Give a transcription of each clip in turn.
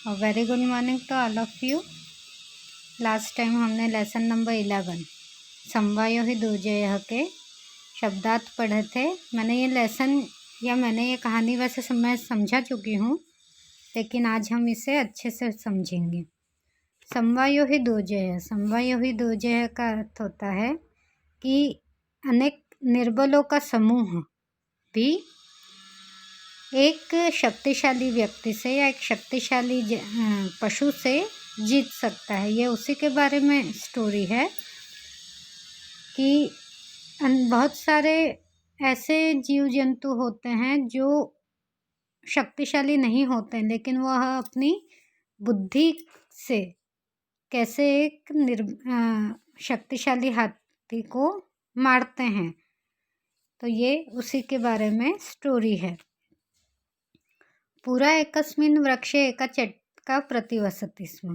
Very good morning to all of you. Last time हमने lesson number 11 समवायो ही दुर्जय के शब्दार्थ पढ़े थे। मैंने ये कहानी वैसे मैं समझा चुकी हूँ, लेकिन आज हम इसे अच्छे से समझेंगे। समवायो ही दुर्जय का अर्थ होता है कि अनेक निर्बलों का समूह भी एक शक्तिशाली व्यक्ति से या एक शक्तिशाली पशु से जीत सकता है। ये उसी के बारे में स्टोरी है कि बहुत सारे ऐसे जीव जंतु होते हैं जो शक्तिशाली नहीं होते हैं, लेकिन वह अपनी बुद्धि से कैसे एक शक्तिशाली हाथी को मारते हैं। तो ये उसी के बारे में स्टोरी है। पुरा एकस्मिन् वृक्षे एका चट्का प्रतिवसति स्म।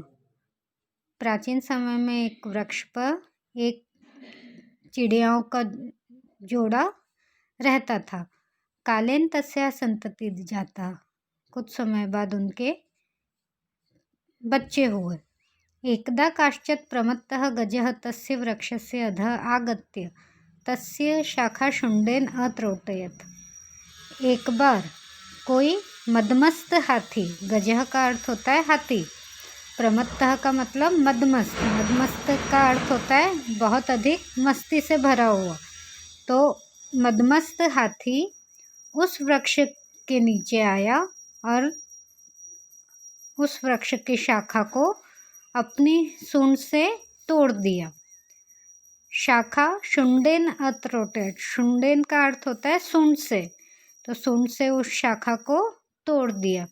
प्राचीन समय में एक वृक्ष पर एक चिड़ियाओं का जोड़ा रहता था। कालेन तस्या संतति जाता। कुछ समय बाद उनके बच्चे हुए। एकदा काश्चित् प्रमत्तः गजः तस्य वृक्षस्य अधः आगत्य तस्य शाखाशुण्डेन अत्रोटयत्। एक बार कोई मदमस्त हाथी, गजह का अर्थ होता है हाथी, प्रमत्तः का मतलब मदमस्त, मदमस्त का अर्थ होता है बहुत अधिक मस्ती से भरा हुआ। तो मदमस्त हाथी उस वृक्ष के नीचे आया और उस वृक्ष की शाखा को अपनी सूंड से तोड़ दिया। शाखा शुंडेन अत्रोटेट, शुंडेन का अर्थ होता है सूंड से, तो सूंड से उस शाखा को तोड़ दिया।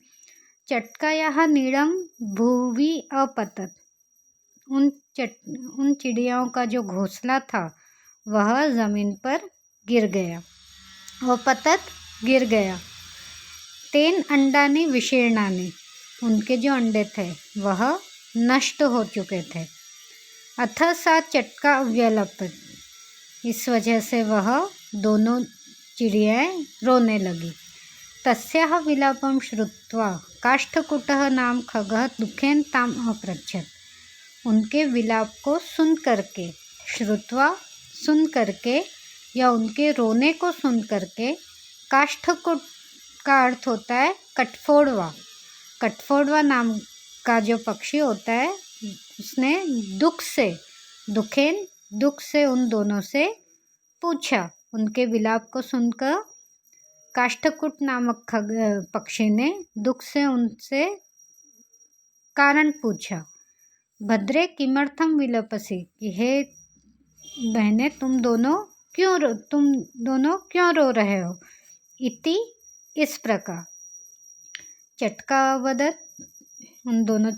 चटकायाः नीडम भुवि अपतत। उन चिड़ियाओं का जो घोंसला था वह ज़मीन पर गिर गया। अपतत गिर गया। तेन अंडानि विशीर्णानि। उनके जो अंडे थे वह नष्ट हो चुके थे। अथ सा चटका व्यलपत। इस वजह से वह दोनों चिड़ियाएँ रोने लगी। तस्याः विलापं श्रुत्वा काष्ठकुटः नाम खगः दुखेन ताम अपृच्छत्। उनके विलाप को सुन करके, श्रुत्वा सुन करके या उनके रोने को सुन करके, काष्ठकुट का अर्थ होता है कठफोड़वा। कठफोड़वा नाम का जो पक्षी होता है उसने दुख से उन दोनों से पूछा। उनके विलाप को सुनकर काष्ठकुट नामक पक्षी ने दुख से उनसे कारण पूछा। भद्रे किमर्थम विलपसि, कि हे बहने तुम दोनों क्यों रो रहे हो। इति, इस प्रकार। चटका अवदत्, उन दोनों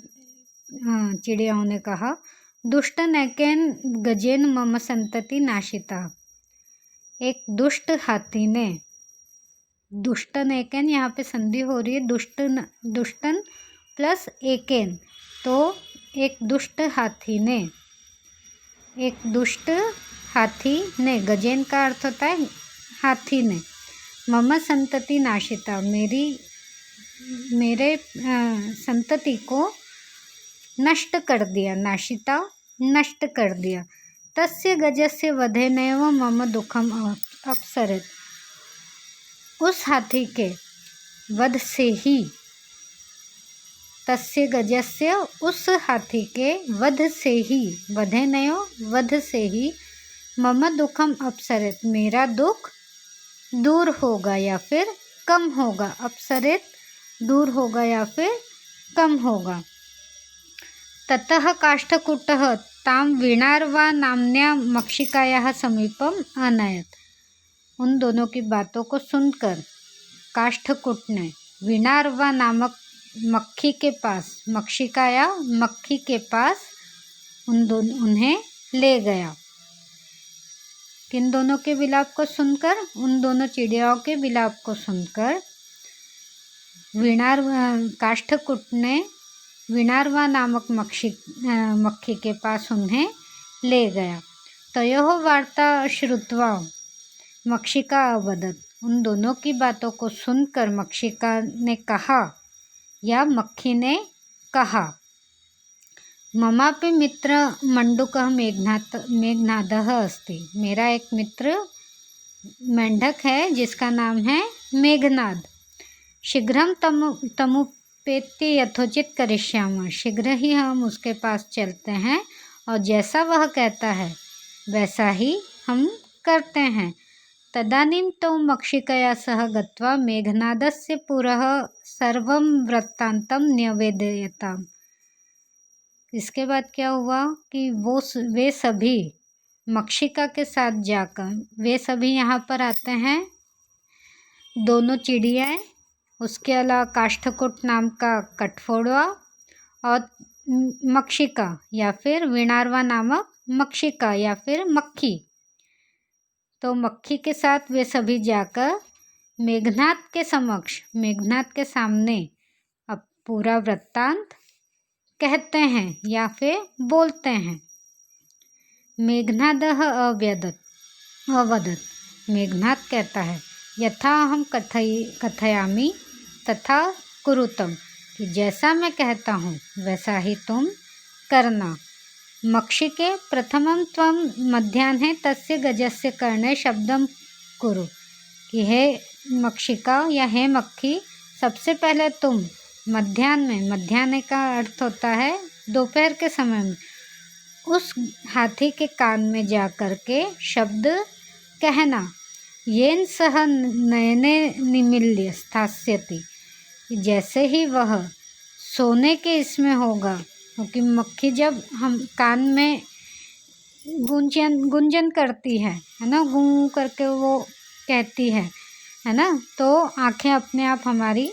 चिड़ियाओं ने कहा, दुष्ट नैकेन गजेन मम संतति नाशिता। एक दुष्ट हाथी ने, दुष्टन एकेन यहाँ पे संधि हो रही है, दुष्टन प्लस एकेन, तो एक दुष्ट हाथी ने, गजेन का अर्थ होता है हाथी ने, मम संतति नाशिता, मेरे संतति को नष्ट कर दिया। नाशिता, नष्ट कर दिया। तस्य गजस्य वधेनैव मम दुखम अपसरत। उस हाथी के वध से ही, तस्य गजस्य, उस हाथी के वध से ही, वधेनैव, वध से ही, मम दुखम अपसरत, मेरा दुख दूर होगा या फिर कम होगा। अपसरत, दूर होगा या फिर कम होगा। ततः काष्ठकुटः ताम वीणार्वा नाम्न्या मक्षिकायाः समीपम अनयत। उन दोनों की बातों को सुनकर काष्ठकुट ने वीणार्वा नामक मक्खी के पास, मक्षिकाया मक्खी के पास उन्हें ले गया। किन दोनों के विलाप को सुनकर, उन दोनों चिड़ियाओं के विलाप को सुनकर काष्ठकुट ने वीणार्वा नामक मक्खी के पास उन्हें ले गया। तयोः वार्ता श्रुत्वा मक्षिका अवदत्। उन दोनों की बातों को सुनकर मक्षिका ने कहा या मक्खी ने कहा, ममापि मित्र मंडूकः मेघनादः अस्ति। मेरा एक मित्र मेंढक है जिसका नाम है मेघनाद। शीघ्रं तमुपेत्य यथोचित करिष्यामः। शीघ्र ही हम उसके पास चलते हैं और जैसा वह कहता है वैसा ही हम करते हैं। तदानीं तौ मक्षिकया सह गत्वा मेघनादस्य पुरः सर्वं वृत्तान्तं न्यवेदयताम्। इसके बाद क्या हुआ कि वे सभी मक्षिका के साथ जाकर, वे सभी यहाँ पर आते हैं, दोनों चिड़ियाँ, उसके अलावा काष्ठकुट नाम का कठफोड़वा और मक्षिका या फिर विणारवा नामक मक्षिका या फिर मक्खी। तो मक्खी के साथ वे सभी जाकर मेघनाद के समक्ष, मेघनाद के सामने अब पूरा वृत्तांत कहते हैं या फिर बोलते हैं। मेघनादः अवदत्। मेघनाद कहता है, यथा अहं कथयामि तथा कुरुतम, कि जैसा मैं कहता हूँ वैसा ही तुम करना। मक्षिके प्रथमं त्वं मध्याह्ने तस्य गजस्य कर्णे शब्दं कुरु, कि हे मक्षिका या हे मक्खी, सबसे पहले तुम मध्याह्न में, मध्याह्न का अर्थ होता है दोपहर के समय में, उस हाथी के कान में जा कर के शब्द कहना, येन सह नयने निमील्य स्थास्यति, जैसे ही वह सोने के इसमें होगा, क्योंकि मक्खी जब हम कान में गुंजन करती है ना, गूं करके वो कहती है ना, तो आँखें अपने आप हमारी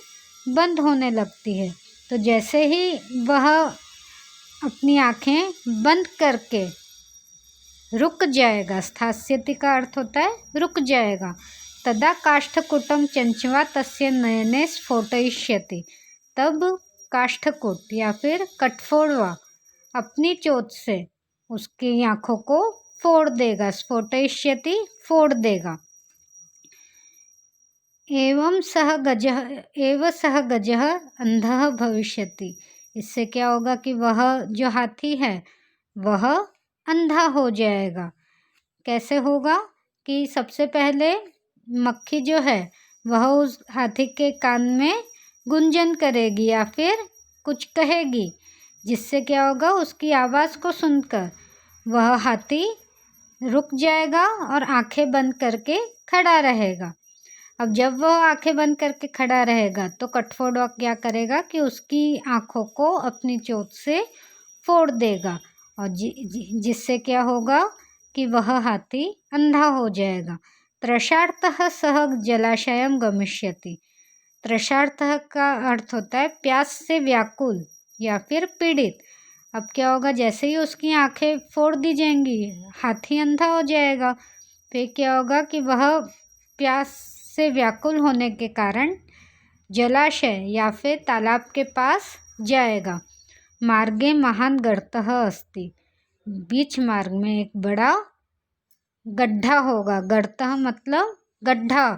बंद होने लगती है। तो जैसे ही वह अपनी आँखें बंद करके रुक जाएगा, स्थास्यति का अर्थ होता है रुक जाएगा, तदा काष्ठकुटम चंचवा तस्य नयने स्फोटयिष्यति, तब काष्ठकुट या फिर कठफोड़वा अपनी चोट से उसकी आँखों को फोड़ देगा, स्फोटयिष्यति फोड़ देगा। एव सह गजः अंधः भविष्यति, इससे क्या होगा कि वह जो हाथी है वह अंधा हो जाएगा। कैसे होगा कि सबसे पहले मक्खी जो है वह उस हाथी के कान में गुंजन करेगी या फिर कुछ कहेगी, जिससे क्या होगा, उसकी आवाज़ को सुनकर वह हाथी रुक जाएगा और आंखें बंद करके खड़ा रहेगा। अब जब वह आंखें बंद करके खड़ा रहेगा तो कठफोड़वा क्या करेगा कि उसकी आंखों को अपनी चोट से फोड़ देगा, और जिससे क्या होगा कि वह हाथी अंधा हो जाएगा। तृषार्तः सह जलाशयं गमिष्यति। तृषार्तः का अर्थ होता है प्यास से व्याकुल या फिर पीड़ित। अब क्या होगा, जैसे ही उसकी आंखें फोड़ दी जाएंगी हाथी अंधा हो जाएगा, फिर क्या होगा कि वह प्यास से व्याकुल होने के कारण जलाशय या फिर तालाब के पास जाएगा। मार्गे महान गर्तः अस्ति, बीच मार्ग में एक बड़ा गड्ढा होगा। गर्तः मतलब गड्ढा,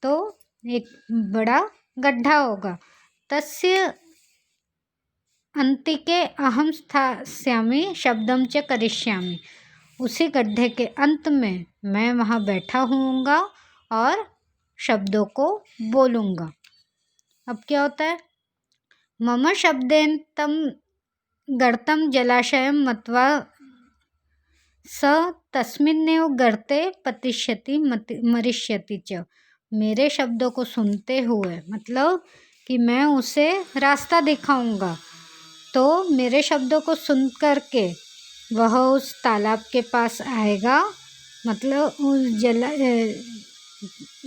तो एक बड़ा गड्ढा होगा। तस्य अंतिके अहम स्थास्यामि शब्दम च करिष्यामि, उसी गड्ढे के अंत में मैं वहाँ बैठा होऊंगा और शब्दों को बोलूँगा। अब क्या होता है, मम शब्देन तम गर्तम जलाशयम मत्वा स तस्मिन्नेव गर्ते पतिष्यति मरिष्यति च। मेरे शब्दों को सुनते हुए मतलब कि मैं उसे रास्ता दिखाऊंगा, तो मेरे शब्दों को सुन कर के वह उस तालाब के पास आएगा, मतलब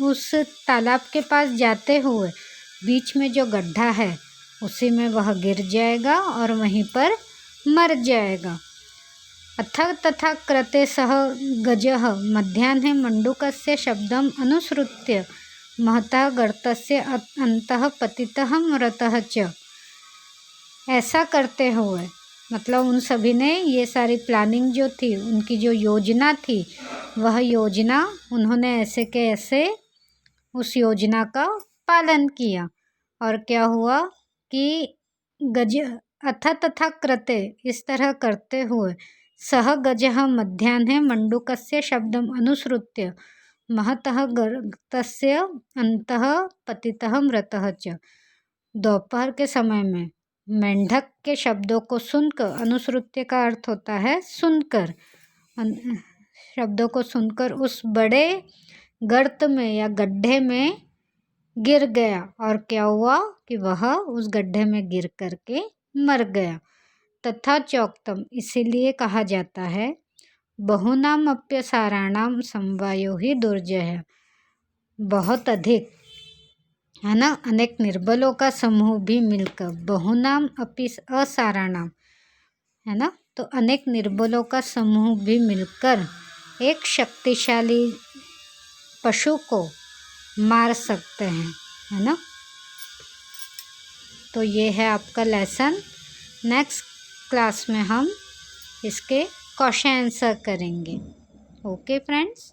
उस तालाब के पास जाते हुए बीच में जो गड्ढा है उसी में वह गिर जाएगा और वहीं पर मर जाएगा। अथ तथा कृते सह गजः मध्याह्ने मंडूकस्य शब्दम अनुसृत्य महतः गर्तस्य अंतः पतितः मृतः च। ऐसा करते हुए मतलब उन सभी ने ये सारी प्लानिंग जो थी, उनकी जो योजना थी, वह योजना उन्होंने ऐसे के ऐसे उस योजना का पालन किया। और क्या हुआ कि अथ तथा कृते इस तरह करते हुए सह गजः मध्याह्ने मंडूकस्य शब्दम अनुसृत्य महतः गर्तस्य अंतः पतितः मृतः च। दोपहर के समय में मेंढक के शब्दों को सुनकर, अनुश्रुत्य का अर्थ होता है सुनकर, शब्दों को सुनकर उस बड़े गर्त में या गड्ढे में गिर गया, और क्या हुआ कि वह उस गड्ढे में गिर करके मर गया। तथा चोक्तम, इसीलिए कहा जाता है बहुनाम अप्यसाराणाम समवायो ही दुर्जय, बहुत अधिक है ना, अनेक निर्बलों का समूह भी मिलकर, बहुनाम अपि असाराणाम है ना, तो अनेक निर्बलों का समूह भी मिलकर एक शक्तिशाली पशु को मार सकते हैं, है ना। तो ये है आपका लेसन। नेक्स्ट क्लास में हम इसके क्वेश्चन आंसर करेंगे। Okay friends.